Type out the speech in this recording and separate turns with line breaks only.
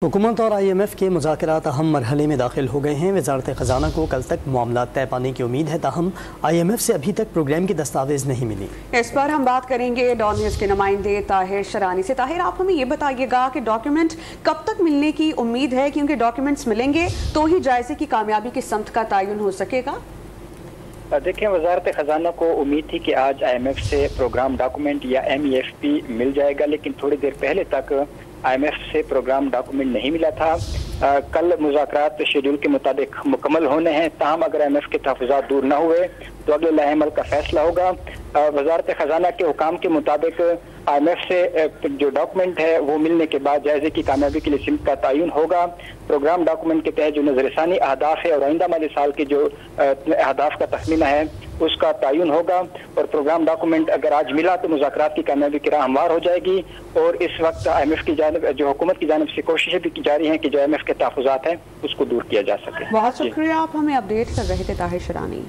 हुकूमत और IMF के मुज़ाकरात अहम मरहले में दाखिल हो गए हैं। वज़ारत ख़ज़ाना को कल तक मामलात तय पाने की उम्मीद है, ताहम IMF से अभी तक प्रोग्राम की दस्तावेज़ नहीं मिली।
इस पर हम बात करेंगे डॉन न्यूज़ के नुमाइंदे ताहिर शरानी से। ताहिर, आप हमें ये बताइएगा कि डॉक्यूमेंट कब तक मिलने की उम्मीद है, क्योंकि डॉक्यूमेंट्स मिलेंगे तो ही जायज़े की कामयाबी की समत का तयन हो सकेगा।
देखें, वज़ारत ख़ज़ाना को उम्मीद थी कि आज IMF से प्रोग्राम डॉक्यूमेंट या MEFP मिल जाएगा, लेकिन थोड़ी देर पहले तक IMF से प्रोग्राम डॉक्यूमेंट नहीं मिला था। कल मुज़ाकरात शेड्यूल के मुताबिक मुकम्मल होने हैं, ताहम अगर IMF के तहफ़्फ़ुज़ात दूर न हुए तो अगले लाहेमल का फैसला होगा। वज़ारत ख़ज़ाना के हुकाम के मुताबिक IMF से जो डॉक्यूमेंट है वो मिलने के बाद जायज़े की कामयाबी के लिए सिमत का तयन होगा। प्रोग्राम डॉक्यूमेंट के तहत जो नज़रसानी अहदाफ है और आइंदा माली साल के जो अहदाफ का तखमीना है उसका तयन होगा। और प्रोग्राम डॉक्यूमेंट अगर आज मिला तो मुज़ाकरात की कामयाबी की राह हमवार हो जाएगी। और इस वक्त IMF की जानिब जो हुकूमत की जानिब से कोशिशें भी की जा रही हैं कि जो IMF के तहफ़्फ़ुज़ात हैं उसको दूर किया जा सके।
बहुत शुक्रिया, आप हमें अपडेट कर रहे थे ताहिर शरानी।